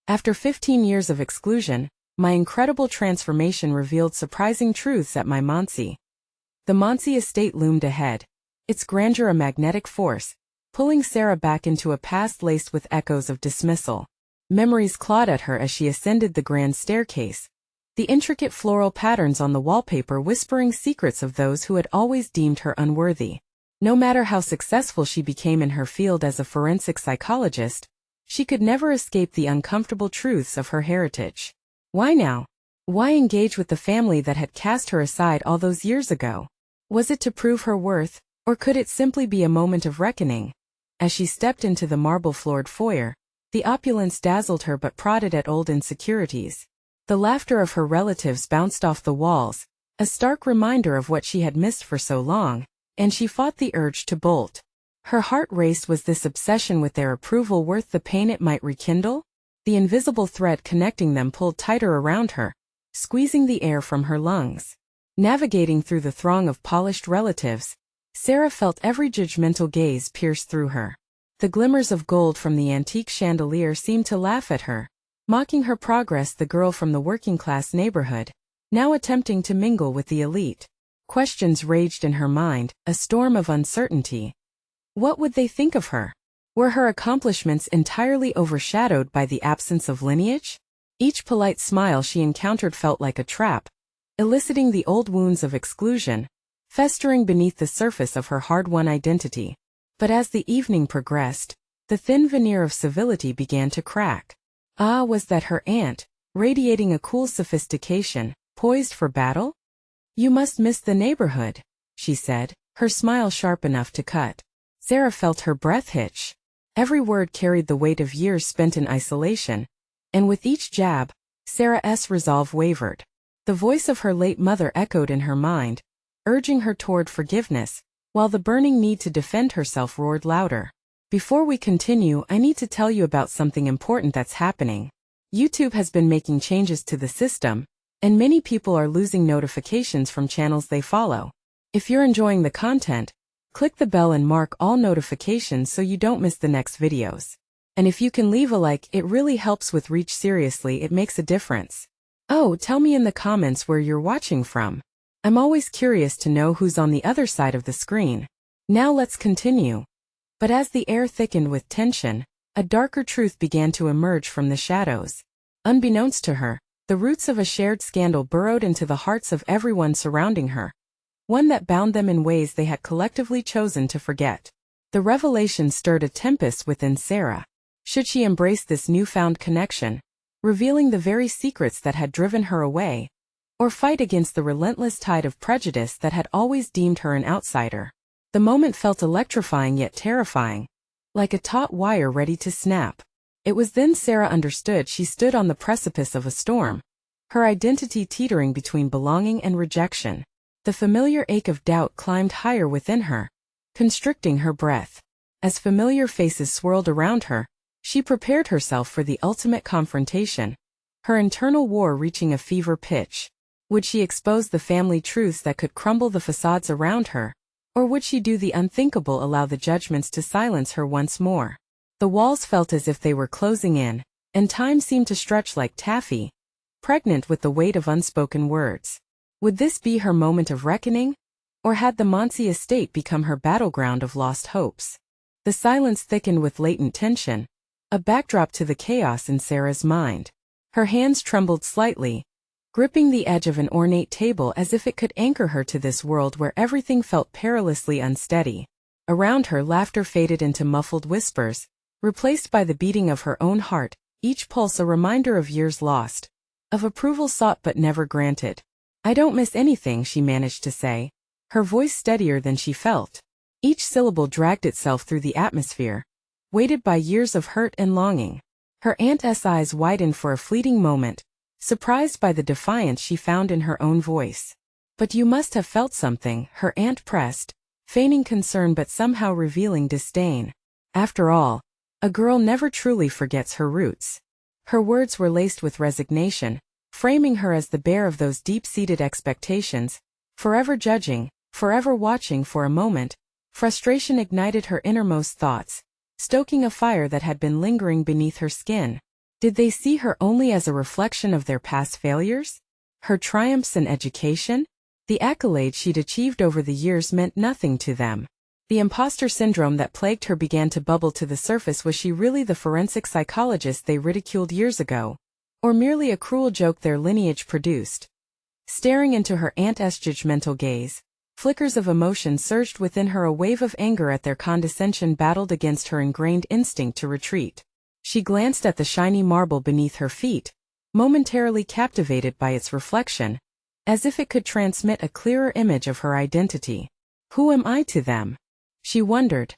After 15 years of exclusion, my incredible transformation revealed surprising truths at my Mansi. The Mansi estate loomed ahead, its grandeur a magnetic force, pulling Sarah back into a past laced with echoes of dismissal. Memories clawed at her as she ascended the grand staircase, the intricate floral patterns on the wallpaper whispering secrets of those who had always deemed her unworthy. No matter how successful she became in her field as a forensic psychologist, she could never escape the uncomfortable truths of her heritage. Why now? Why engage with the family that had cast her aside all those years ago? Was it to prove her worth, or could it simply be a moment of reckoning? As she stepped into the marble-floored foyer, the opulence dazzled her but prodded at old insecurities. The laughter of her relatives bounced off the walls, a stark reminder of what she had missed for so long, and she fought the urge to bolt. Her heart raced. Was this obsession with their approval worth the pain it might rekindle? The invisible thread connecting them pulled tighter around her, squeezing the air from her lungs. Navigating through the throng of polished relatives, Sarah felt every judgmental gaze pierce through her. The glimmers of gold from the antique chandelier seemed to laugh at her, mocking her progress. The girl from the working-class neighborhood, now attempting to mingle with the elite. Questions raged in her mind, a storm of uncertainty. What would they think of her? Were her accomplishments entirely overshadowed by the absence of lineage? Each polite smile she encountered felt like a trap, eliciting the old wounds of exclusion, festering beneath the surface of her hard-won identity. But as the evening progressed, the thin veneer of civility began to crack. Ah, was that her aunt, radiating a cool sophistication, poised for battle? "You must miss the neighborhood," she said, her smile sharp enough to cut. Sarah felt her breath hitch. Every word carried the weight of years spent in isolation, and with each jab, Sarah's resolve wavered. The voice of her late mother echoed in her mind, urging her toward forgiveness, while the burning need to defend herself roared louder. Before we continue, I need to tell you about something important that's happening. YouTube has been making changes to the system, and many people are losing notifications from channels they follow. If you're enjoying the content, click the bell and mark all notifications so you don't miss the next videos. And if you can leave a like, it really helps with reach. Seriously, it makes a difference. Oh, tell me in the comments where you're watching from. I'm always curious to know who's on the other side of the screen. Now let's continue. But as the air thickened with tension, a darker truth began to emerge from the shadows. Unbeknownst to her, the roots of a shared scandal burrowed into the hearts of everyone surrounding her, one that bound them in ways they had collectively chosen to forget. The revelation stirred a tempest within Sarah. Should she embrace this newfound connection, revealing the very secrets that had driven her away, or fight against the relentless tide of prejudice that had always deemed her an outsider? The moment felt electrifying yet terrifying, like a taut wire ready to snap. It was then Sarah understood she stood on the precipice of a storm, her identity teetering between belonging and rejection. The familiar ache of doubt climbed higher within her, constricting her breath. As familiar faces swirled around her, she prepared herself for the ultimate confrontation, her internal war reaching a fever pitch. Would she expose the family truths that could crumble the facades around her, or would she do the unthinkable, allow the judgments to silence her once more? The walls felt as if they were closing in, and time seemed to stretch like taffy, pregnant with the weight of unspoken words. Would this be her moment of reckoning? Or had the Mansi estate become her battleground of lost hopes? The silence thickened with latent tension, a backdrop to the chaos in Sarah's mind. Her hands trembled slightly, gripping the edge of an ornate table as if it could anchor her to this world where everything felt perilously unsteady. Around her, laughter faded into muffled whispers, replaced by the beating of her own heart, each pulse a reminder of years lost, of approval sought but never granted. "I don't miss anything," she managed to say, her voice steadier than she felt. Each syllable dragged itself through the atmosphere, weighted by years of hurt and longing. Her aunt's eyes widened for a fleeting moment, surprised by the defiance she found in her own voice. "But you must have felt something," her aunt pressed, feigning concern but somehow revealing disdain. After all, a girl never truly forgets her roots. Her words were laced with resignation, framing her as the bearer of those deep-seated expectations, forever judging, forever watching. For a moment, frustration ignited her innermost thoughts, stoking a fire that had been lingering beneath her skin. Did they see her only as a reflection of their past failures? Her triumphs in education? The accolades she'd achieved over the years meant nothing to them. The imposter syndrome that plagued her began to bubble to the surface. Was she really the forensic psychologist they ridiculed years ago? Or merely a cruel joke their lineage produced? Staring into her aunt's judgmental gaze, flickers of emotion surged within her. A wave of anger at their condescension battled against her ingrained instinct to retreat. She glanced at the shiny marble beneath her feet, momentarily captivated by its reflection, as if it could transmit a clearer image of her identity. Who am I to them? She wondered.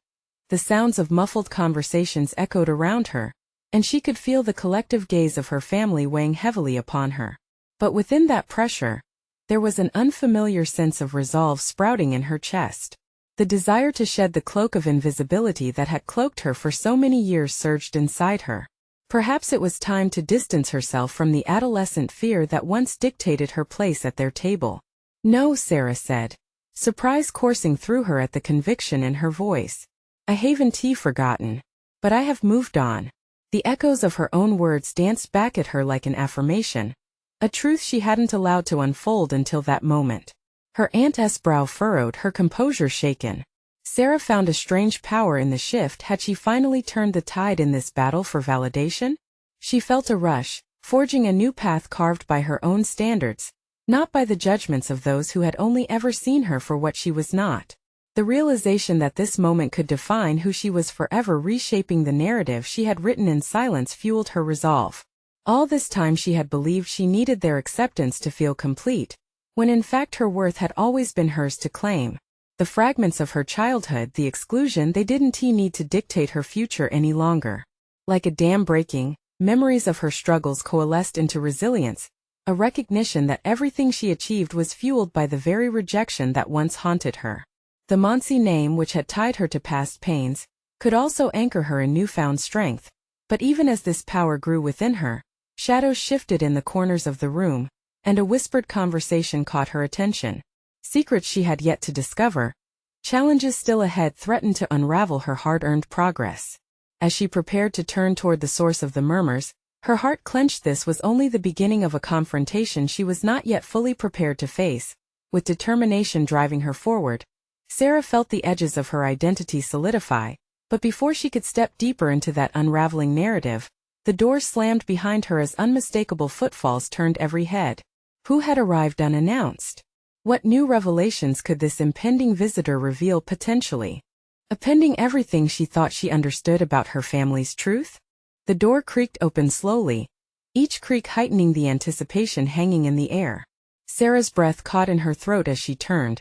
The sounds of muffled conversations echoed around her, and she could feel the collective gaze of her family weighing heavily upon her. But within that pressure, there was an unfamiliar sense of resolve sprouting in her chest. The desire to shed the cloak of invisibility that had cloaked her for so many years surged inside her. Perhaps it was time to distance herself from the adolescent fear that once dictated her place at their table. No, Sarah said, surprise coursing through her at the conviction in her voice. I haven't forgotten. But I have moved on. The echoes of her own words danced back at her like an affirmation, a truth she hadn't allowed to unfold until that moment. Her aunt's brow furrowed, her composure shaken. Sarah found a strange power in the shift. Had she finally turned the tide in this battle for validation? She felt a rush, forging a new path carved by her own standards, not by the judgments of those who had only ever seen her for what she was not. The realization that this moment could define who she was, forever reshaping the narrative she had written in silence, fueled her resolve. All this time she had believed she needed their acceptance to feel complete, when in fact her worth had always been hers to claim. The fragments of her childhood, the exclusion, they didn't need to dictate her future any longer. Like a dam breaking, memories of her struggles coalesced into resilience, a recognition that everything she achieved was fueled by the very rejection that once haunted her. The Monsi name, which had tied her to past pains, could also anchor her in newfound strength. But even as this power grew within her, shadows shifted in the corners of the room, and a whispered conversation caught her attention. Secrets she had yet to discover, challenges still ahead, threatened to unravel her hard-earned progress. As she prepared to turn toward the source of the murmurs, her heart clenched. This was only the beginning of a confrontation she was not yet fully prepared to face. With determination driving her forward, Sarah felt the edges of her identity solidify, but before she could step deeper into that unraveling narrative, the door slammed behind her as unmistakable footfalls turned every head. Who had arrived unannounced? What new revelations could this impending visitor reveal potentially? Appending everything she thought she understood about her family's truth? The door creaked open slowly, each creak heightening the anticipation hanging in the air. Sarah's breath caught in her throat as she turned,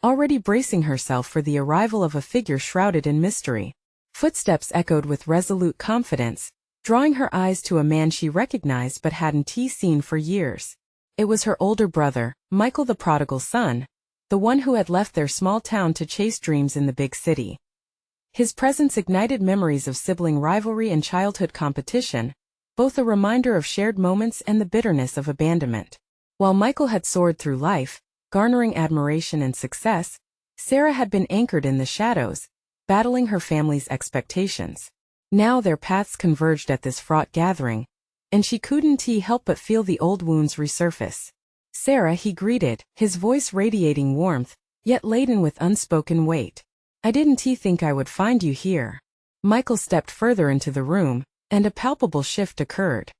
already bracing herself for the arrival of a figure shrouded in mystery. Footsteps echoed with resolute confidence, drawing her eyes to a man she recognized but hadn't seen for years. It was her older brother, Michael, the prodigal son, the one who had left their small town to chase dreams in the big city. His presence ignited memories of sibling rivalry and childhood competition, both a reminder of shared moments and the bitterness of abandonment. While Michael had soared through life, garnering admiration and success, Sarah had been anchored in the shadows, battling her family's expectations. Now their paths converged at this fraught gathering, and she couldn't help but feel the old wounds resurface. Sarah, he greeted, his voice radiating warmth, yet laden with unspoken weight. I didn't think I would find you here. Michael stepped further into the room, and a palpable shift occurred.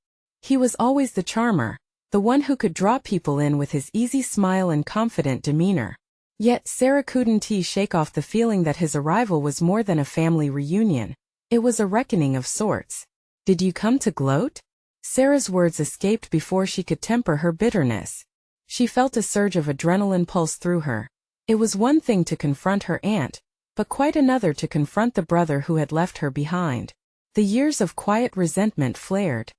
He was always the charmer, the one who could draw people in with his easy smile and confident demeanor. Yet Sarah couldn't shake off the feeling that his arrival was more than a family reunion. It was a reckoning of sorts. Did you come to gloat? Sarah's words escaped before she could temper her bitterness. She felt a surge of adrenaline pulse through her. It was one thing to confront her aunt, but quite another to confront the brother who had left her behind. The years of quiet resentment flared,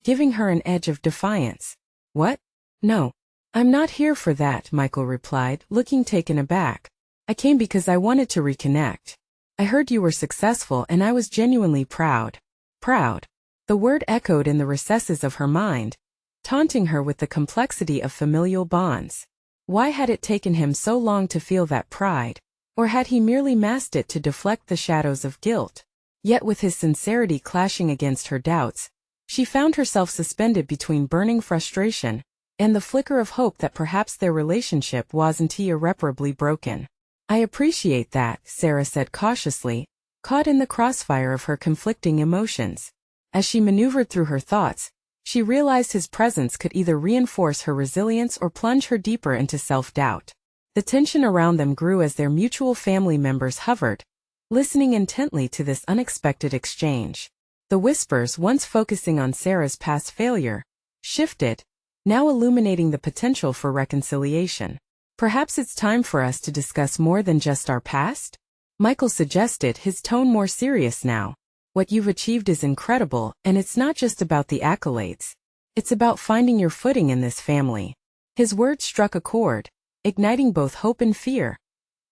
giving her an edge of defiance. What? No. I'm not here for that, Michael replied, looking taken aback. I came because I wanted to reconnect. I heard you were successful and I was genuinely proud. Proud. The word echoed in the recesses of her mind, taunting her with the complexity of familial bonds. Why had it taken him so long to feel that pride? Or had he merely masked it to deflect the shadows of guilt? Yet with his sincerity clashing against her doubts, She found herself suspended between burning frustration and the flicker of hope that perhaps their relationship wasn't irreparably broken. "I appreciate that," Sarah said cautiously, caught in the crossfire of her conflicting emotions. As she maneuvered through her thoughts, she realized his presence could either reinforce her resilience or plunge her deeper into self-doubt. The tension around them grew as their mutual family members hovered, listening intently to this unexpected exchange. The whispers, once focusing on Sarah's past failure, shifted, now illuminating the potential for reconciliation. "Perhaps it's time for us to discuss more than just our past?" Michael suggested, his tone more serious now. "What you've achieved is incredible, and it's not just about the accolades. It's about finding your footing in this family." His words struck a chord, igniting both hope and fear.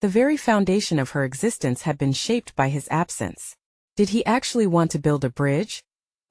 The very foundation of her existence had been shaped by his absence. Did he actually want to build a bridge?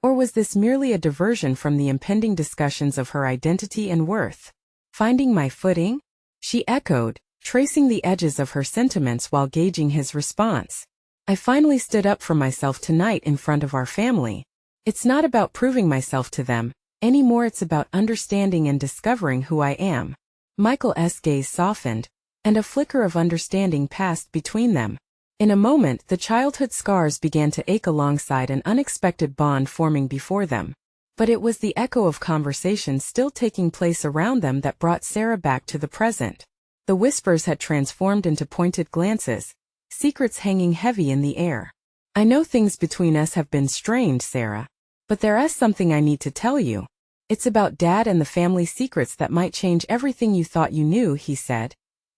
Or was this merely a diversion from the impending discussions of her identity and worth? "Finding my footing?" she echoed, tracing the edges of her sentiments while gauging his response. "I finally stood up for myself tonight in front of our family. It's not about proving myself to them anymore, it's about understanding and discovering who I am." Michael's gaze softened, and a flicker of understanding passed between them. In a moment, the childhood scars began to ache alongside an unexpected bond forming before them. But it was the echo of conversations still taking place around them that brought Sarah back to the present. The whispers had transformed into pointed glances, secrets hanging heavy in the air. "I know things between us have been strained, Sarah. But there's something I need to tell you. It's about Dad and the family secrets that might change everything you thought you knew," he said.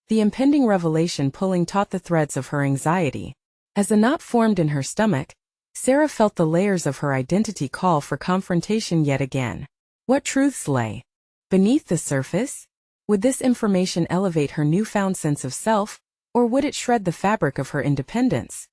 The impending revelation pulling taut the threads of her anxiety. As a knot formed in her stomach, Sarah felt the layers of her identity call for confrontation yet again. What truths lay beneath the surface? Would this information elevate her newfound sense of self, or would it shred the fabric of her independence?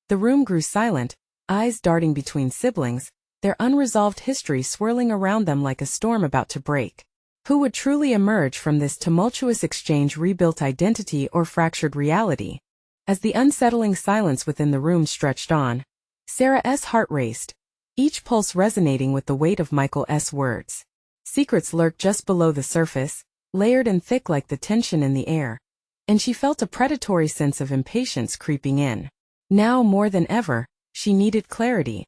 The room grew silent, eyes darting between siblings, their unresolved history swirling around them like a storm about to break. Who would truly emerge from this tumultuous exchange, rebuilt identity or fractured reality? As the unsettling silence within the room stretched on, Sarah's heart raced, each pulse resonating with the weight of Michael's words. Secrets lurked just below the surface, layered and thick like the tension in the air, and she felt a predatory sense of impatience creeping in. Now more than ever, she needed clarity.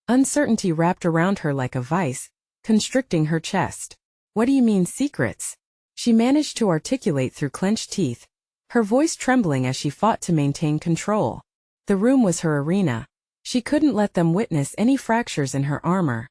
Uncertainty wrapped around her like a vice, constricting her chest. "What do you mean, secrets?" she managed to articulate through clenched teeth, her voice trembling as she fought to maintain control. The room was her arena. She couldn't let them witness any fractures in her armor.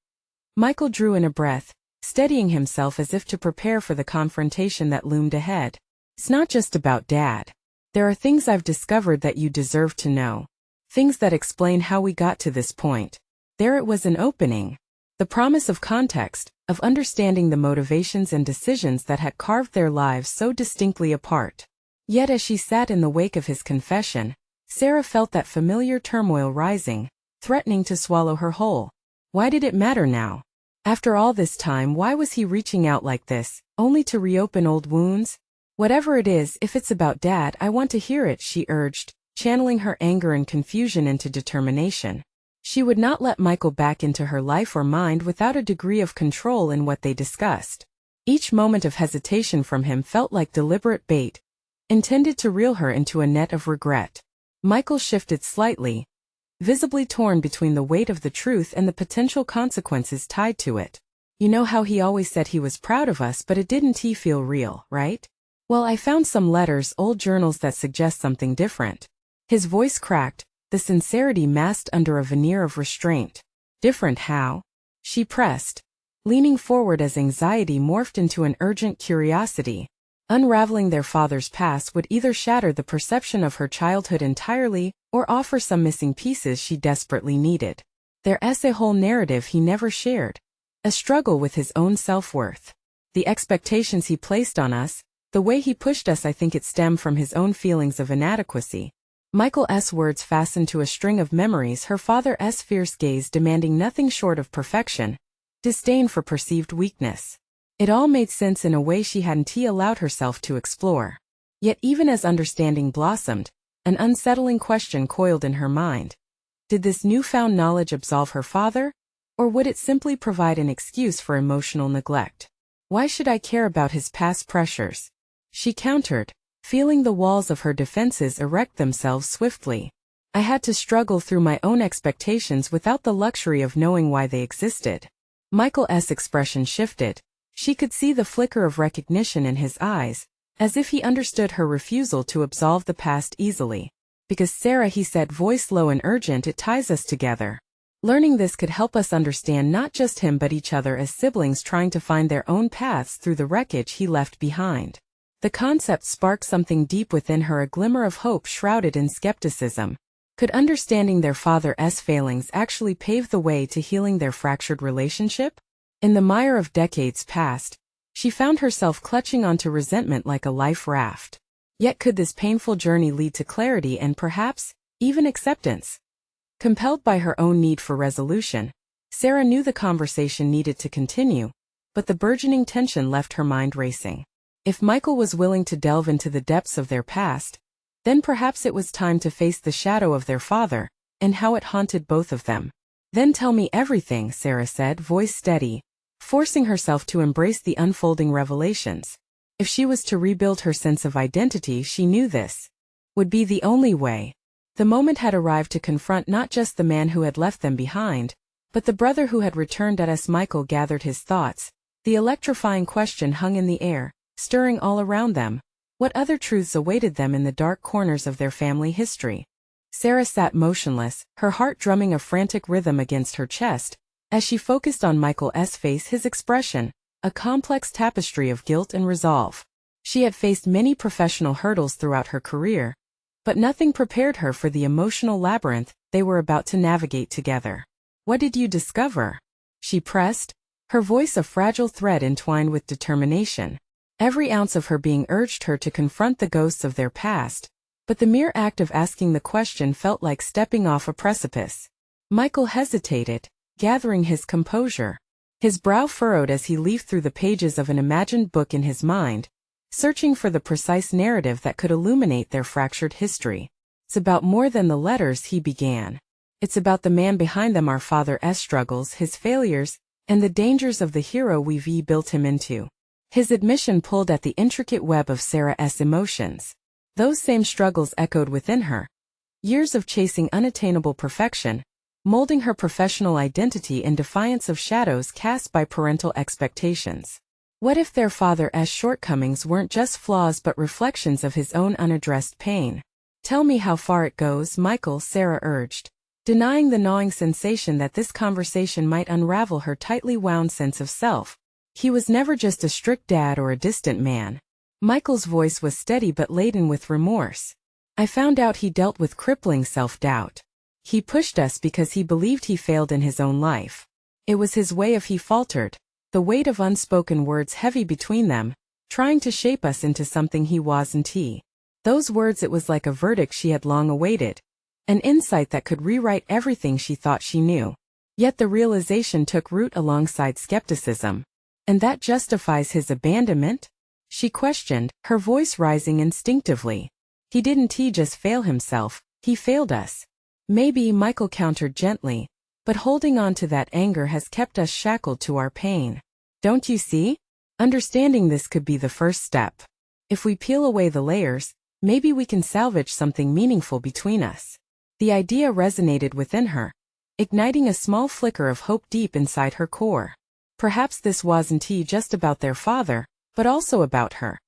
Michael drew in a breath, steadying himself as if to prepare for the confrontation that loomed ahead. "It's not just about Dad. There are things I've discovered that you deserve to know. Things that explain how we got to this point." There it was, an opening. The promise of context, of understanding the motivations and decisions that had carved their lives so distinctly apart. Yet as she sat in the wake of his confession, Sarah felt that familiar turmoil rising, threatening to swallow her whole. Why did it matter now? After all this time, why was he reaching out like this, only to reopen old wounds? "Whatever it is, if it's about Dad, I want to hear it," she urged, channeling her anger and confusion into determination. She would not let Michael back into her life or mind without a degree of control in what they discussed. Each moment of hesitation from him felt like deliberate bait, intended to reel her into a net of regret. Michael shifted slightly, visibly torn between the weight of the truth and the potential consequences tied to it. "You know how he always said he was proud of us, but it didn't feel real, right? Well, I found some letters, old journals that suggest something different." His voice cracked, the sincerity masked under a veneer of restraint. "Different how?" she pressed, leaning forward as anxiety morphed into an urgent curiosity. Unraveling their father's past would either shatter the perception of her childhood entirely or offer some missing pieces she desperately needed. There's a whole narrative he never shared, a struggle with his own self-worth. The expectations he placed on us, the way he pushed us, I think it stemmed from his own feelings of inadequacy. Michael's words fastened to a string of memories, her father's fierce gaze demanding nothing short of perfection, disdain for perceived weakness. It all made sense in a way she hadn't allowed herself to explore. Yet even as understanding blossomed, an unsettling question coiled in her mind. Did this newfound knowledge absolve her father? Or would it simply provide an excuse for emotional neglect? Why should I care about his past pressures? She countered, feeling the walls of her defenses erect themselves swiftly. I had to struggle through my own expectations without the luxury of knowing why they existed. Michael's expression shifted. She could see the flicker of recognition in his eyes, as if he understood her refusal to absolve the past easily. Because Sarah, he said, voice low and urgent, it ties us together. Learning this could help us understand not just him but each other as siblings trying to find their own paths through the wreckage he left behind. The concept sparked something deep within her, a glimmer of hope shrouded in skepticism. Could understanding their father's failings actually pave the way to healing their fractured relationship? In the mire of decades past, she found herself clutching onto resentment like a life raft. Yet could this painful journey lead to clarity and perhaps, even acceptance? Compelled by her own need for resolution, Sarah knew the conversation needed to continue, but the burgeoning tension left her mind racing. If Michael was willing to delve into the depths of their past, then perhaps it was time to face the shadow of their father, and how it haunted both of them. Then tell me everything, Sarah said, voice steady, forcing herself to embrace the unfolding revelations. If she was to rebuild her sense of identity, she knew this would be the only way. The moment had arrived to confront not just the man who had left them behind, but the brother who had returned. As Michael gathered his thoughts, the electrifying question hung in the air, stirring all around them. What other truths awaited them in the dark corners of their family history? Sarah sat motionless, her heart drumming a frantic rhythm against her chest, as she focused on Michael's face, his expression, a complex tapestry of guilt and resolve. She had faced many professional hurdles throughout her career, but nothing prepared her for the emotional labyrinth they were about to navigate together. What did you discover? She pressed, her voice a fragile thread entwined with determination. Every ounce of her being urged her to confront the ghosts of their past, but the mere act of asking the question felt like stepping off a precipice. Michael hesitated, gathering his composure. His brow furrowed as he leafed through the pages of an imagined book in his mind, searching for the precise narrative that could illuminate their fractured history. It's about more than the letters, he began. It's about the man behind them, our father's struggles, his failures, and the dangers of the hero we've built him into. His admission pulled at the intricate web of Sarah's emotions. Those same struggles echoed within her. Years of chasing unattainable perfection, molding her professional identity in defiance of shadows cast by parental expectations. What if their father's shortcomings weren't just flaws but reflections of his own unaddressed pain? Tell me how far it goes, Michael, Sarah urged, denying the gnawing sensation that this conversation might unravel her tightly wound sense of self. He was never just a strict dad or a distant man. Michael's voice was steady but laden with remorse. I found out he dealt with crippling self-doubt. He pushed us because he believed he failed in his own life. It was his way of he faltered, the weight of unspoken words heavy between them, trying to shape us into something he wasn't. Those words, it was like a verdict she had long awaited, an insight that could rewrite everything she thought she knew. Yet the realization took root alongside skepticism. And that justifies his abandonment? She questioned, her voice rising instinctively. He didn't just fail himself, he failed us. Maybe, Michael countered gently, but holding on to that anger has kept us shackled to our pain. Don't you see? Understanding this could be the first step. If we peel away the layers, maybe we can salvage something meaningful between us. The idea resonated within her, igniting a small flicker of hope deep inside her core. Perhaps this wasn't just about their father, but also about her.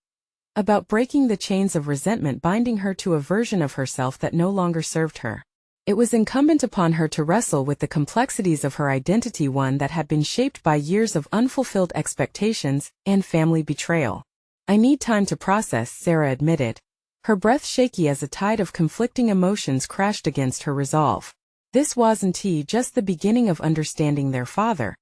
About breaking the chains of resentment binding her to a version of herself that no longer served her. It was incumbent upon her to wrestle with the complexities of her identity, one that had been shaped by years of unfulfilled expectations and family betrayal. I need time to process, Sarah admitted, her breath shaky as a tide of conflicting emotions crashed against her resolve. This wasn't just the beginning of understanding their father.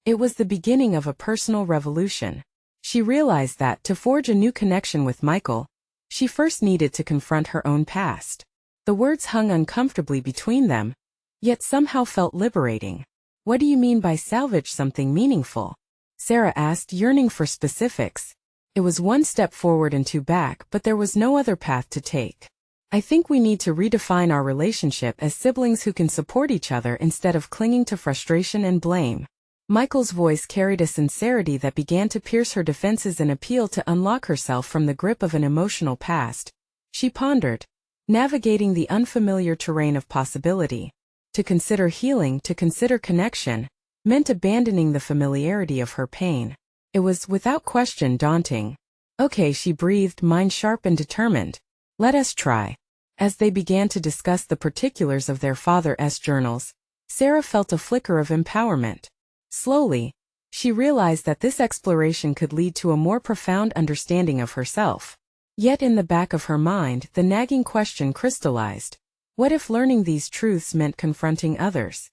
It was the beginning of a personal revolution. She realized that, to forge a new connection with Michael, she first needed to confront her own past. The words hung uncomfortably between them, yet somehow felt liberating. What do you mean by salvage something meaningful? Sarah asked, yearning for specifics. It was one step forward and two back, but there was no other path to take. I think we need to redefine our relationship as siblings who can support each other instead of clinging to frustration and blame. Michael's voice carried a sincerity that began to pierce her defenses and appeal to unlock herself from the grip of an emotional past. She pondered, navigating the unfamiliar terrain of possibility. To consider healing, to consider connection, meant abandoning the familiarity of her pain. It was, without question, daunting. Okay, she breathed, mind sharp and determined. Let us try. As they began to discuss the particulars of their father's journals, Sarah felt a flicker of empowerment. Slowly, she realized that this exploration could lead to a more profound understanding of herself. Yet in the back of her mind, the nagging question crystallized. What if learning these truths meant confronting others?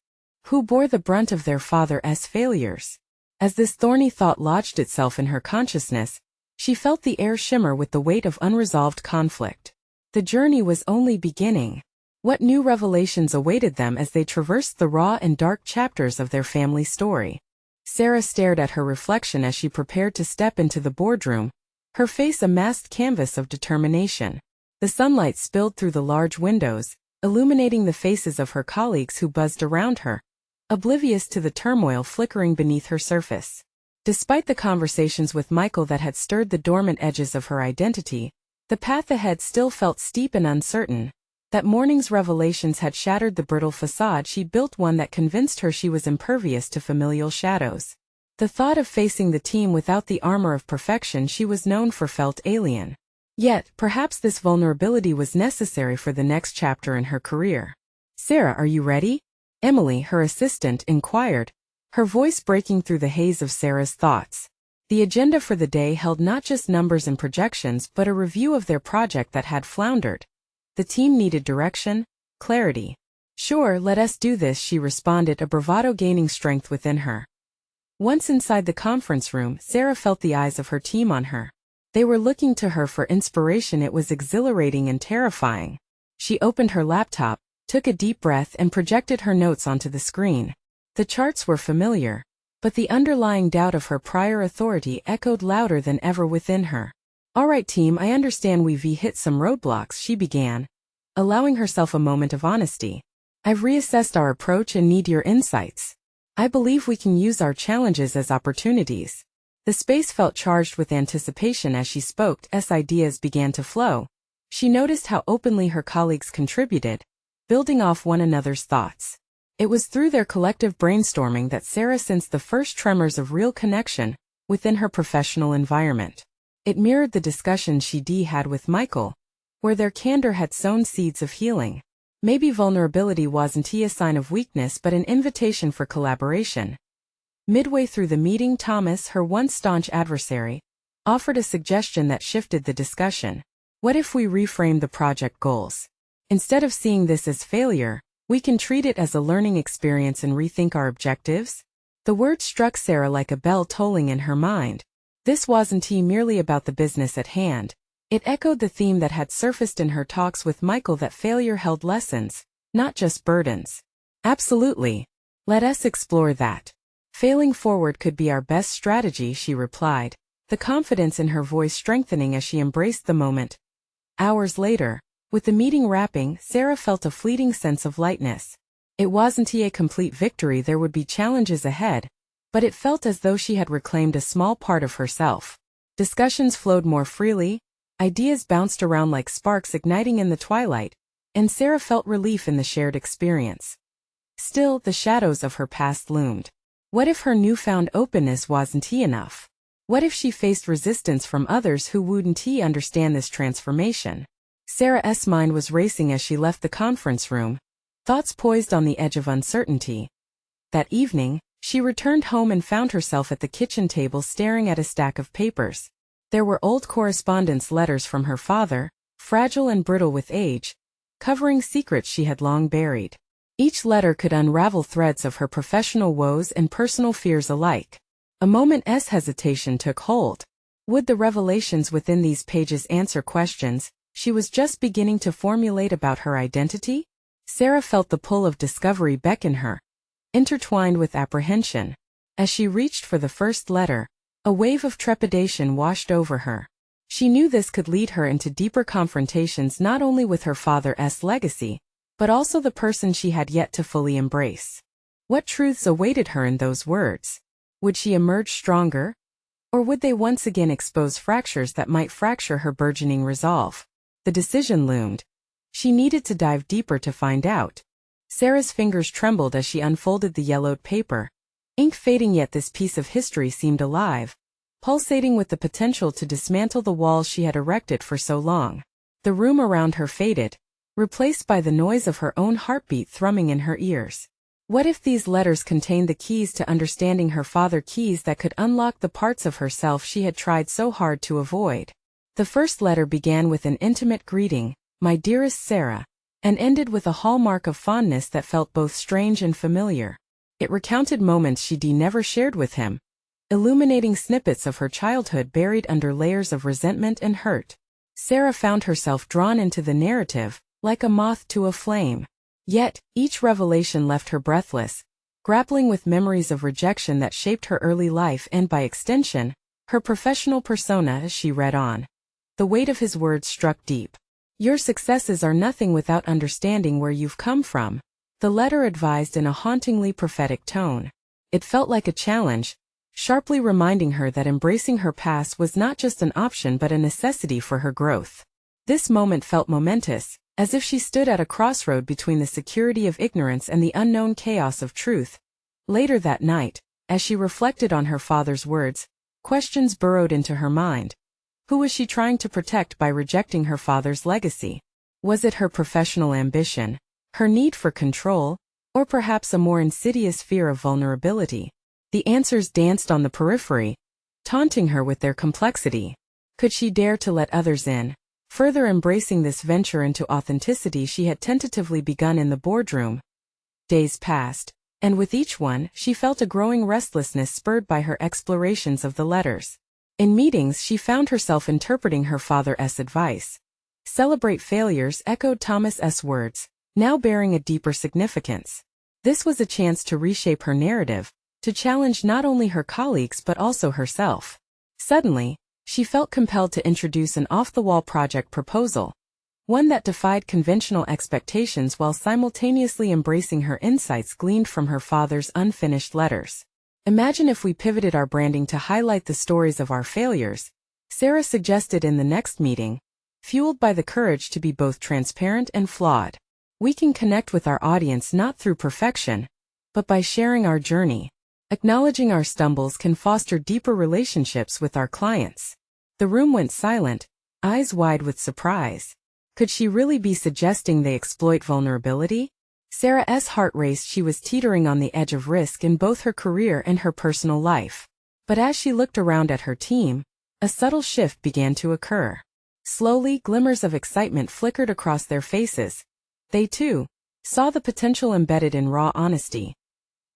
Who bore the brunt of their father's failures? As this thorny thought lodged itself in her consciousness, she felt the air shimmer with the weight of unresolved conflict. The journey was only beginning. What new revelations awaited them as they traversed the raw and dark chapters of their family story? Sarah stared at her reflection as she prepared to step into the boardroom, her face a masked canvas of determination. The sunlight spilled through the large windows, illuminating the faces of her colleagues who buzzed around her, oblivious to the turmoil flickering beneath her surface. Despite the conversations with Michael that had stirred the dormant edges of her identity, the path ahead still felt steep and uncertain. That morning's revelations had shattered the brittle facade she built, one that convinced her she was impervious to familial shadows. The thought of facing the team without the armor of perfection she was known for felt alien. Yet, perhaps this vulnerability was necessary for the next chapter in her career. Sarah, are you ready? Emily, her assistant, inquired, her voice breaking through the haze of Sarah's thoughts. The agenda for the day held not just numbers and projections but a review of their project that had floundered. The team needed direction, clarity. Sure, let us do this, she responded, a bravado gaining strength within her. Once inside the conference room, Sarah felt the eyes of her team on her. They were looking to her for inspiration. It was exhilarating and terrifying. She opened her laptop, took a deep breath and projected her notes onto the screen. The charts were familiar, but the underlying doubt of her prior authority echoed louder than ever within her. All right team, I understand we've hit some roadblocks, she began, allowing herself a moment of honesty. I've reassessed our approach and need your insights. I believe we can use our challenges as opportunities. The space felt charged with anticipation as she spoke. As ideas began to flow, she noticed how openly her colleagues contributed, building off one another's thoughts. It was through their collective brainstorming that Sarah sensed the first tremors of real connection within her professional environment. It mirrored the discussions she had with Michael, where their candor had sown seeds of healing. Maybe vulnerability wasn't a sign of weakness but an invitation for collaboration. Midway through the meeting, Thomas, her once staunch adversary, offered a suggestion that shifted the discussion. What if we reframe the project goals? Instead of seeing this as failure, we can treat it as a learning experience and rethink our objectives? The word struck Sarah like a bell tolling in her mind. This wasn't merely about the business at hand. It echoed the theme that had surfaced in her talks with Michael, that failure held lessons, not just burdens. Absolutely. Let us explore that. Failing forward could be our best strategy, she replied, the confidence in her voice strengthening as she embraced the moment. Hours later, with the meeting wrapping, Sarah felt a fleeting sense of lightness. It wasn't a complete victory, there would be challenges ahead, but it felt as though she had reclaimed a small part of herself. Discussions flowed more freely, ideas bounced around like sparks igniting in the twilight, and Sarah felt relief in the shared experience. Still, the shadows of her past loomed. What if her newfound openness wasn't enough? What if she faced resistance from others who wouldn't understand this transformation? Sarah's mind was racing as she left the conference room, thoughts poised on the edge of uncertainty. That evening, she returned home and found herself at the kitchen table staring at a stack of papers. There were old correspondence letters from her father, fragile and brittle with age, covering secrets she had long buried. Each letter could unravel threads of her professional woes and personal fears alike. A moment's hesitation took hold. Would the revelations within these pages answer questions she was just beginning to formulate about her identity? Sarah felt the pull of discovery beckon her, intertwined with apprehension. As she reached for the first letter, a wave of trepidation washed over her. She knew this could lead her into deeper confrontations not only with her father's legacy, but also the person she had yet to fully embrace. What truths awaited her in those words? Would she emerge stronger? Or would they once again expose fractures that might fracture her burgeoning resolve? The decision loomed. She needed to dive deeper to find out. Sarah's fingers trembled as she unfolded the yellowed paper. Ink fading, yet this piece of history seemed alive, pulsating with the potential to dismantle the walls she had erected for so long. The room around her faded, replaced by the noise of her own heartbeat thrumming in her ears. What if these letters contained the keys to understanding her father, keys that could unlock the parts of herself she had tried so hard to avoid? The first letter began with an intimate greeting, "My dearest Sarah," and ended with a hallmark of fondness that felt both strange and familiar. It recounted moments she'd never shared with him, illuminating snippets of her childhood buried under layers of resentment and hurt. Sarah found herself drawn into the narrative, like a moth to a flame. Yet, each revelation left her breathless, grappling with memories of rejection that shaped her early life and, by extension, her professional persona as she read on. The weight of his words struck deep. "Your successes are nothing without understanding where you've come from," the letter advised in a hauntingly prophetic tone. It felt like a challenge, sharply reminding her that embracing her past was not just an option but a necessity for her growth. This moment felt momentous, as if she stood at a crossroad between the security of ignorance and the unknown chaos of truth. Later that night, as she reflected on her father's words, questions burrowed into her mind. Who was she trying to protect by rejecting her father's legacy? Was it her professional ambition, her need for control, or perhaps a more insidious fear of vulnerability? The answers danced on the periphery, taunting her with their complexity. Could she dare to let others in, further embracing this venture into authenticity she had tentatively begun in the boardroom? Days passed, and with each one, she felt a growing restlessness spurred by her explorations of the letters. In meetings, she found herself interpreting her father's advice. "Celebrate failures," echoed Thomas's words, now bearing a deeper significance. This was a chance to reshape her narrative, to challenge not only her colleagues but also herself. Suddenly, she felt compelled to introduce an off-the-wall project proposal, one that defied conventional expectations while simultaneously embracing her insights gleaned from her father's unfinished letters. "Imagine if we pivoted our branding to highlight the stories of our failures," Sarah suggested in the next meeting, fueled by the courage to be both transparent and flawed. "We can connect with our audience not through perfection, but by sharing our journey. Acknowledging our stumbles can foster deeper relationships with our clients." The room went silent, eyes wide with surprise. Could she really be suggesting they exploit vulnerability? Sarah's heart raced. She was teetering on the edge of risk in both her career and her personal life. But as she looked around at her team, a subtle shift began to occur. Slowly, glimmers of excitement flickered across their faces. They, too, saw the potential embedded in raw honesty.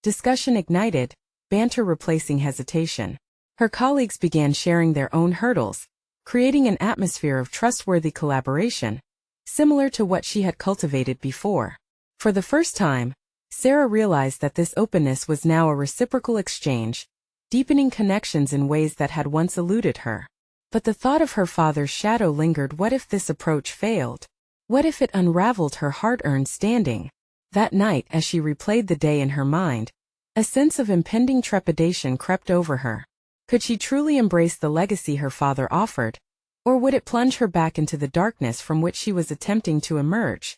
Discussion ignited, banter replacing hesitation. Her colleagues began sharing their own hurdles, creating an atmosphere of trustworthy collaboration, similar to what she had cultivated before. For the first time, Sarah realized that this openness was now a reciprocal exchange, deepening connections in ways that had once eluded her. But the thought of her father's shadow lingered. What if this approach failed? What if it unraveled her hard-earned standing? That night, as she replayed the day in her mind, a sense of impending trepidation crept over her. Could she truly embrace the legacy her father offered, or would it plunge her back into the darkness from which she was attempting to emerge?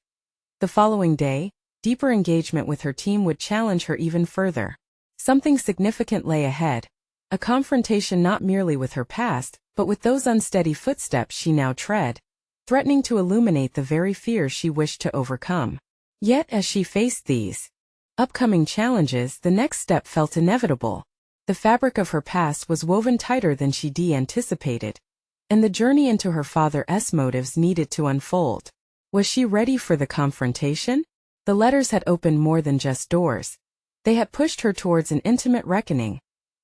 The following day, deeper engagement with her team would challenge her even further. Something significant lay ahead, a confrontation not merely with her past, but with those unsteady footsteps she now tread, threatening to illuminate the very fears she wished to overcome. Yet as she faced these upcoming challenges, the next step felt inevitable. The fabric of her past was woven tighter than she'd anticipated, and the journey into her father's motives needed to unfold. Was she ready for the confrontation? The letters had opened more than just doors. They had pushed her towards an intimate reckoning,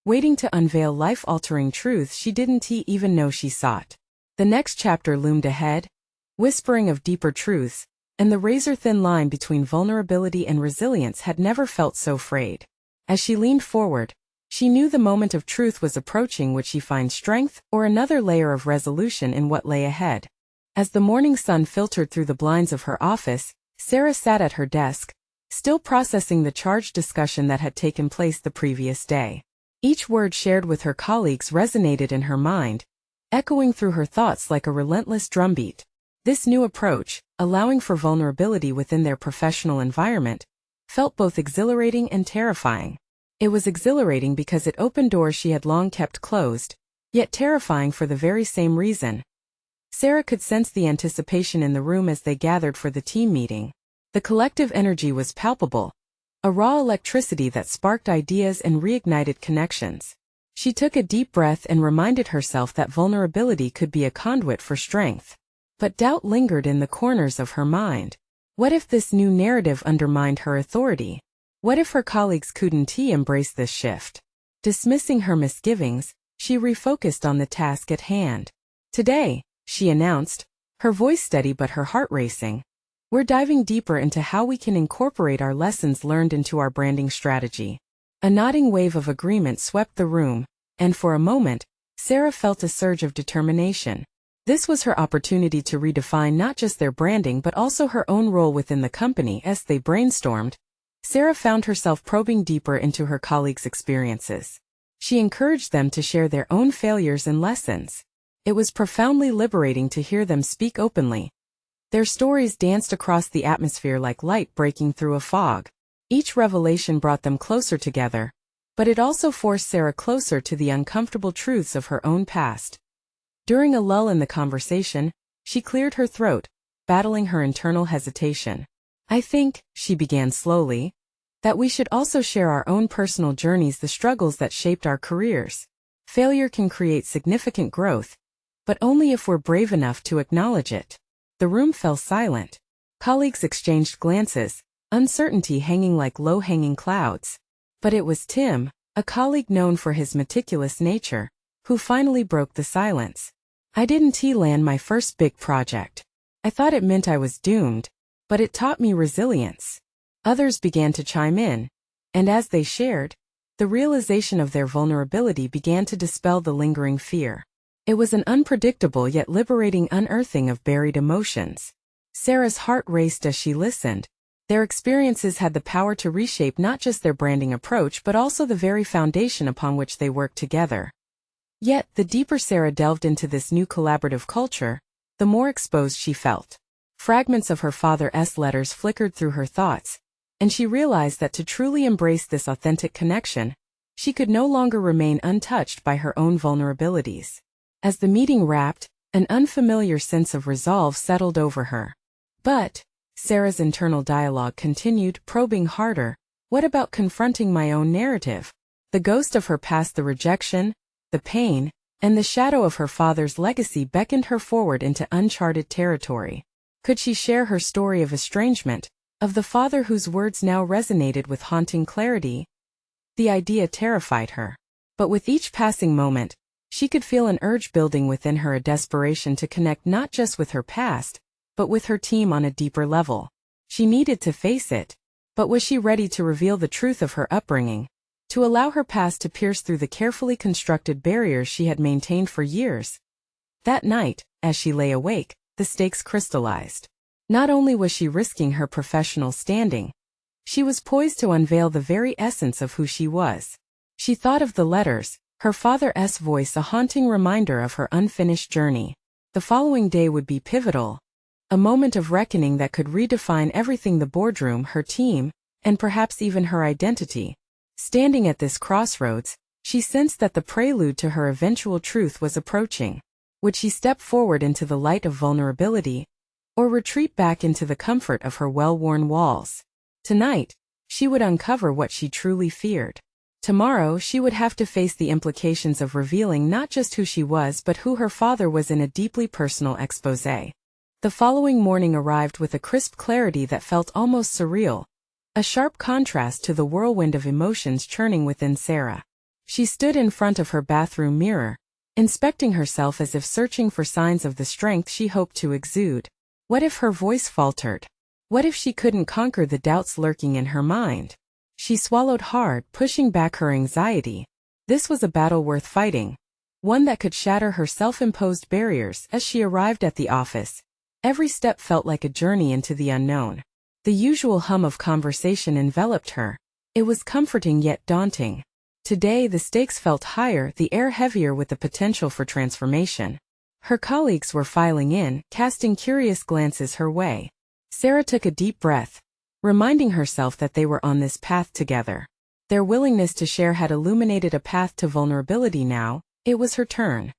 waiting to unveil life-altering truths she didn't even know she sought. The next chapter loomed ahead, whispering of deeper truths, and the razor-thin line between vulnerability and resilience had never felt so frayed. As she leaned forward, She knew the moment of truth was approaching. Would she find strength or another layer of resolution in what lay ahead? As the morning sun filtered through the blinds of her office, Sarah sat at her desk, still processing the charged discussion that had taken place the previous day. Each word shared with her colleagues resonated in her mind, echoing through her thoughts like a relentless drumbeat. This new approach, allowing for vulnerability within their professional environment, felt both exhilarating and terrifying. It was exhilarating because it opened doors she had long kept closed, yet terrifying for the very same reason. Sarah could sense the anticipation in the room as they gathered for the team meeting. The collective energy was palpable, a raw electricity that sparked ideas and reignited connections. She took a deep breath and reminded herself that vulnerability could be a conduit for strength. But doubt lingered in the corners of her mind. What if this new narrative undermined her authority? What if her colleagues couldn't embrace this shift? Dismissing her misgivings, she refocused on the task at hand. Today, she announced, her voice steady but her heart racing, we're diving deeper into how we can incorporate our lessons learned into our branding strategy. A nodding wave of agreement swept the room, and for a moment, Sarah felt a surge of determination. This was her opportunity to redefine not just their branding but also her own role within the company. As they brainstormed, Sarah found herself probing deeper into her colleagues' experiences. She encouraged them to share their own failures and lessons. It was profoundly liberating to hear them speak openly. Their stories danced across the atmosphere like light breaking through a fog. Each revelation brought them closer together, but it also forced Sarah closer to the uncomfortable truths of her own past. During a lull in the conversation, she cleared her throat, battling her internal hesitation. I think, she began slowly, that we should also share our own personal journeys, the struggles that shaped our careers. Failure can create significant growth, but only if we're brave enough to acknowledge it. The room fell silent. Colleagues exchanged glances, uncertainty hanging like low-hanging clouds. But it was Tim, a colleague known for his meticulous nature, who finally broke the silence. I didn't land my first big project. I thought it meant I was doomed, but it taught me resilience. Others began to chime in, and as they shared, the realization of their vulnerability began to dispel the lingering fear. It was an unpredictable yet liberating unearthing of buried emotions. Sarah's heart raced as she listened. Their experiences had the power to reshape not just their branding approach but also the very foundation upon which they worked together. Yet, the deeper Sarah delved into this new collaborative culture, the more exposed she felt. Fragments of her father's letters flickered through her thoughts, and she realized that to truly embrace this authentic connection, she could no longer remain untouched by her own vulnerabilities. As the meeting wrapped, an unfamiliar sense of resolve settled over her. But, Sarah's internal dialogue continued, probing harder. What about confronting my own narrative? The ghost of her past, the rejection, the pain, and the shadow of her father's legacy beckoned her forward into uncharted territory. Could she share her story of estrangement, of the father whose words now resonated with haunting clarity? The idea terrified her. But with each passing moment, she could feel an urge building within her, a desperation to connect not just with her past, but with her team on a deeper level. She needed to face it, but was she ready to reveal the truth of her upbringing? To allow her past to pierce through the carefully constructed barriers she had maintained for years? That night, as she lay awake, the stakes crystallized. Not only was she risking her professional standing, she was poised to unveil the very essence of who she was. She thought of the letters, her father's voice, a haunting reminder of her unfinished journey. The following day would be pivotal, a moment of reckoning that could redefine everything: the boardroom, her team, and perhaps even her identity. Standing at this crossroads, she sensed that the prelude to her eventual truth was approaching. Would she step forward into the light of vulnerability, or retreat back into the comfort of her well-worn walls? Tonight, she would uncover what she truly feared. Tomorrow, she would have to face the implications of revealing not just who she was but who her father was in a deeply personal exposé. The following morning arrived with a crisp clarity that felt almost surreal, a sharp contrast to the whirlwind of emotions churning within Sarah. She stood in front of her bathroom mirror, inspecting herself as if searching for signs of the strength she hoped to exude. What if her voice faltered? What if she couldn't conquer the doubts lurking in her mind? She swallowed hard, pushing back her anxiety. This was a battle worth fighting, one that could shatter her self-imposed barriers. As she arrived at the office, every step felt like a journey into the unknown. The usual hum of conversation enveloped her. It was comforting yet daunting. Today the stakes felt higher, the air heavier with the potential for transformation. Her colleagues were filing in, casting curious glances her way. Sarah took a deep breath, reminding herself that they were on this path together. Their willingness to share had illuminated a path to vulnerability. Now, it was her turn.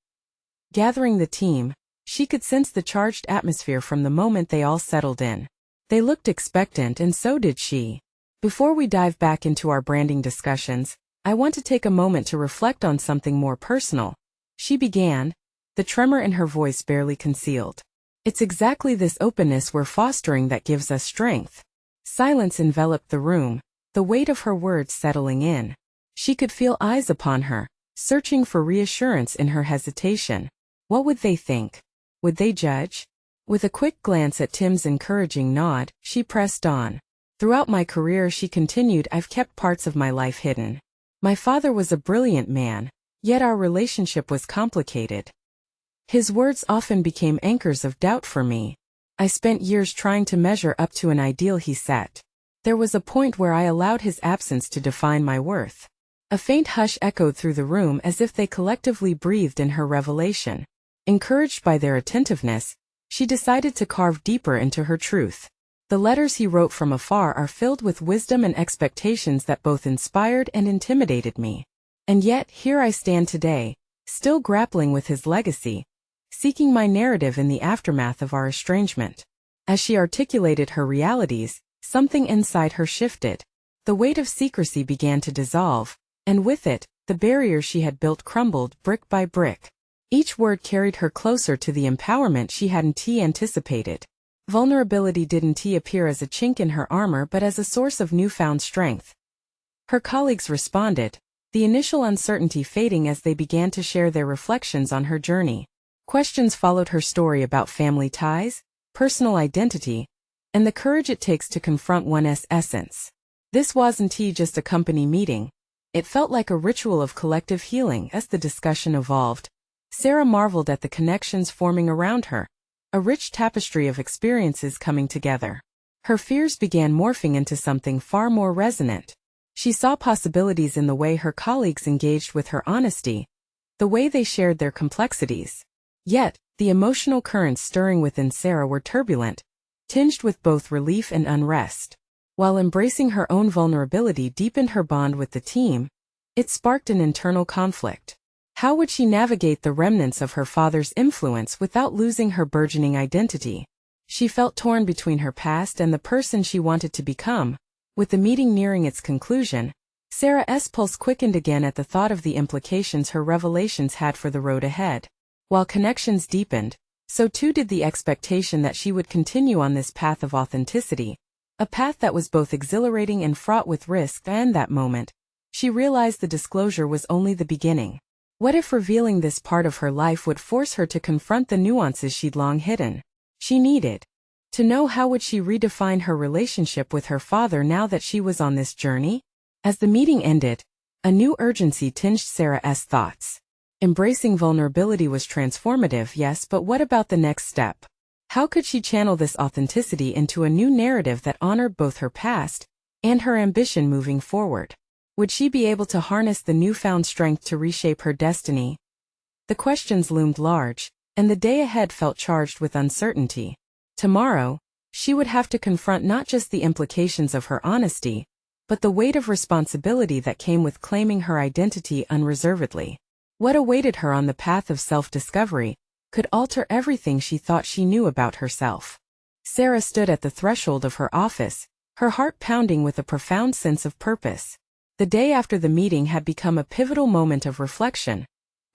Gathering the team, she could sense the charged atmosphere from the moment they all settled in. They looked expectant, and so did she. Before we dive back into our branding discussions, I want to take a moment to reflect on something more personal, she began, the tremor in her voice barely concealed. It's exactly this openness we're fostering that gives us strength. Silence enveloped the room, the weight of her words settling in. She could feel eyes upon her, searching for reassurance in her hesitation. What would they think? Would they judge? With a quick glance at Tim's encouraging nod, she pressed on. Throughout my career, she continued, I've kept parts of my life hidden. My father was a brilliant man, yet our relationship was complicated. His words often became anchors of doubt for me. I spent years trying to measure up to an ideal he set. There was a point where I allowed his absence to define my worth. A faint hush echoed through the room as if they collectively breathed in her revelation. Encouraged by their attentiveness, she decided to carve deeper into her truth. The letters he wrote from afar are filled with wisdom and expectations that both inspired and intimidated me. And yet, here I stand today, still grappling with his legacy, seeking my narrative in the aftermath of our estrangement. As she articulated her realities, something inside her shifted. The weight of secrecy began to dissolve, and with it, the barriers she had built crumbled brick by brick. Each word carried her closer to the empowerment she hadn't anticipated. Vulnerability didn't appear as a chink in her armor but as a source of newfound strength. Her colleagues responded, the initial uncertainty fading as they began to share their reflections on her journey. Questions followed her story about family ties, personal identity, and the courage it takes to confront one's essence. This wasn't just a company meeting. It felt like a ritual of collective healing. As the discussion evolved, Sarah marveled at the connections forming around her. A rich tapestry of experiences coming together. Her fears began morphing into something far more resonant. She saw possibilities in the way her colleagues engaged with her honesty, the way they shared their complexities. Yet, the emotional currents stirring within Sarah were turbulent, tinged with both relief and unrest. While embracing her own vulnerability deepened her bond with the team, it sparked an internal conflict. How would she navigate the remnants of her father's influence without losing her burgeoning identity? She felt torn between her past and the person she wanted to become. With the meeting nearing its conclusion, Sarah's pulse quickened again at the thought of the implications her revelations had for the road ahead. While connections deepened, so too did the expectation that she would continue on this path of authenticity, a path that was both exhilarating and fraught with risk. And that moment, she realized the disclosure was only the beginning. What if revealing this part of her life would force her to confront the nuances she'd long hidden? She needed to know how would she redefine her relationship with her father now that she was on this journey? As the meeting ended, a new urgency tinged Sarah's thoughts. Embracing vulnerability was transformative, yes, but what about the next step? How could she channel this authenticity into a new narrative that honored both her past and her ambition moving forward? Would she be able to harness the newfound strength to reshape her destiny? The questions loomed large, and the day ahead felt charged with uncertainty. Tomorrow, she would have to confront not just the implications of her honesty, but the weight of responsibility that came with claiming her identity unreservedly. What awaited her on the path of self-discovery could alter everything she thought she knew about herself. Sarah stood at the threshold of her office, her heart pounding with a profound sense of purpose. The day after the meeting had become a pivotal moment of reflection,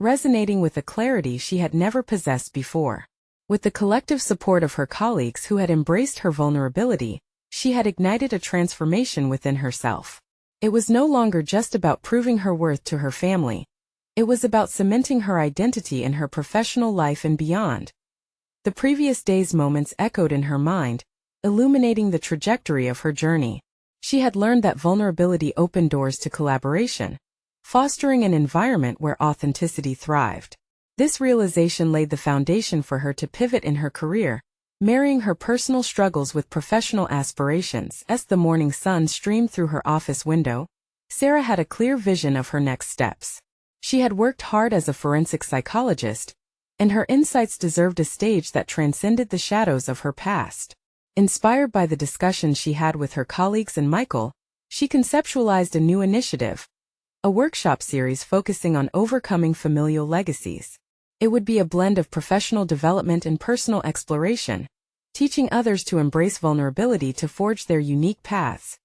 resonating with a clarity she had never possessed before. With the collective support of her colleagues who had embraced her vulnerability, she had ignited a transformation within herself. It was no longer just about proving her worth to her family. It was about cementing her identity in her professional life and beyond. The previous day's moments echoed in her mind, illuminating the trajectory of her journey. She had learned that vulnerability opened doors to collaboration, fostering an environment where authenticity thrived. This realization laid the foundation for her to pivot in her career, marrying her personal struggles with professional aspirations. As the morning sun streamed through her office window, Sarah had a clear vision of her next steps. She had worked hard as a forensic psychologist, and her insights deserved a stage that transcended the shadows of her past. Inspired by the discussions she had with her colleagues and Michael, she conceptualized a new initiative, a workshop series focusing on overcoming familial legacies. It would be a blend of professional development and personal exploration, teaching others to embrace vulnerability to forge their unique paths.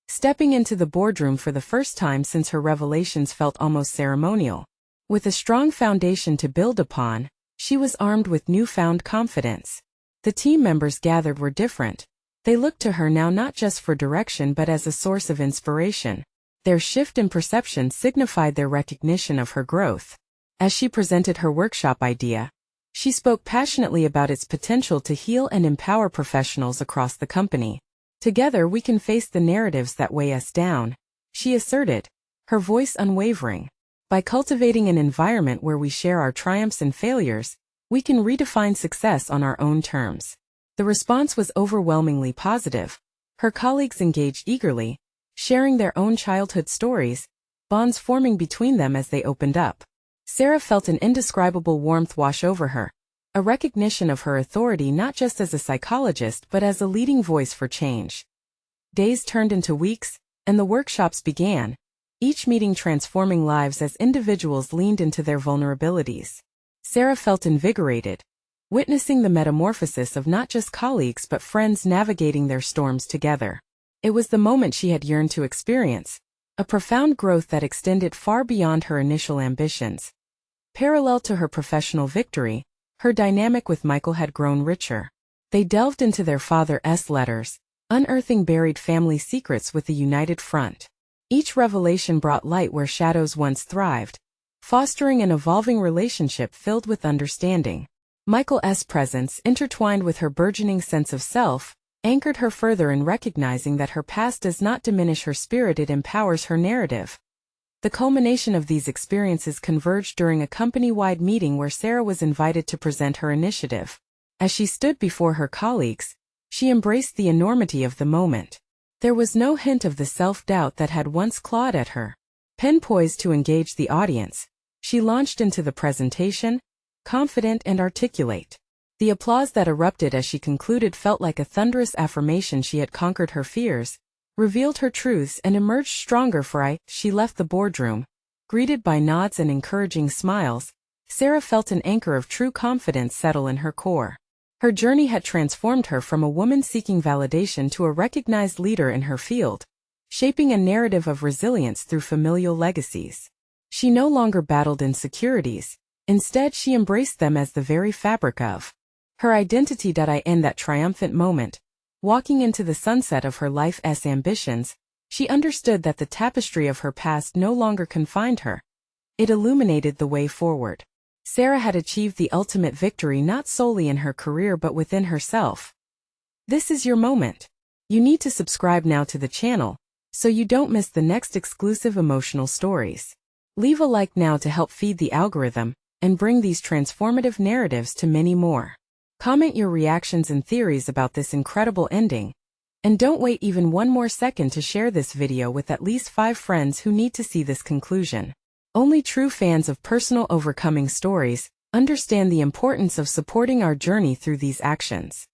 Stepping into the boardroom for the first time since her revelations felt almost ceremonial. With a strong foundation to build upon, she was armed with newfound confidence. The team members gathered were different. They looked to her now not just for direction but as a source of inspiration. Their shift in perception signified their recognition of her growth. As she presented her workshop idea, she spoke passionately about its potential to heal and empower professionals across the company. Together we can face the narratives that weigh us down, she asserted, her voice unwavering. By cultivating an environment where we share our triumphs and failures, we can redefine success on our own terms. The response was overwhelmingly positive. Her colleagues engaged eagerly, sharing their own childhood stories, bonds forming between them as they opened up. Sarah felt an indescribable warmth wash over her, a recognition of her authority not just as a psychologist but as a leading voice for change. Days turned into weeks, and the workshops began, each meeting transforming lives as individuals leaned into their vulnerabilities. Sarah felt invigorated, witnessing the metamorphosis of not just colleagues but friends navigating their storms together. It was the moment she had yearned to experience, a profound growth that extended far beyond her initial ambitions. Parallel to her professional victory, her dynamic with Michael had grown richer. They delved into their father's letters, unearthing buried family secrets with a united front. Each revelation brought light where shadows once thrived, fostering an evolving relationship filled with understanding. Michael's presence, intertwined with her burgeoning sense of self, anchored her further in recognizing that her past does not diminish her spirit, it empowers her narrative. The culmination of these experiences converged during a company-wide meeting where Sarah was invited to present her initiative. As she stood before her colleagues, she embraced the enormity of the moment. There was no hint of the self-doubt that had once clawed at her. Pen poised to engage the audience, she launched into the presentation, confident and articulate. The applause that erupted as she concluded felt like a thunderous affirmation she had conquered her fears, revealed her truths and emerged stronger she left the boardroom. Greeted by nods and encouraging smiles, Sarah felt an anchor of true confidence settle in her core. Her journey had transformed her from a woman seeking validation to a recognized leader in her field, shaping a narrative of resilience through familial legacies. She no longer battled insecurities, instead she embraced them as the very fabric of her identity. In that triumphant moment, walking into the sunset of her life's ambitions, she understood that the tapestry of her past no longer confined her. It illuminated the way forward. Sarah had achieved the ultimate victory not solely in her career but within herself. This is your moment. You need to subscribe now to the channel, so you don't miss the next exclusive emotional stories. Leave a like now to help feed the algorithm, and bring these transformative narratives to many more. Comment your reactions and theories about this incredible ending. And don't wait even one more second to share this video with at least 5 friends who need to see this conclusion. Only true fans of personal overcoming stories understand the importance of supporting our journey through these actions.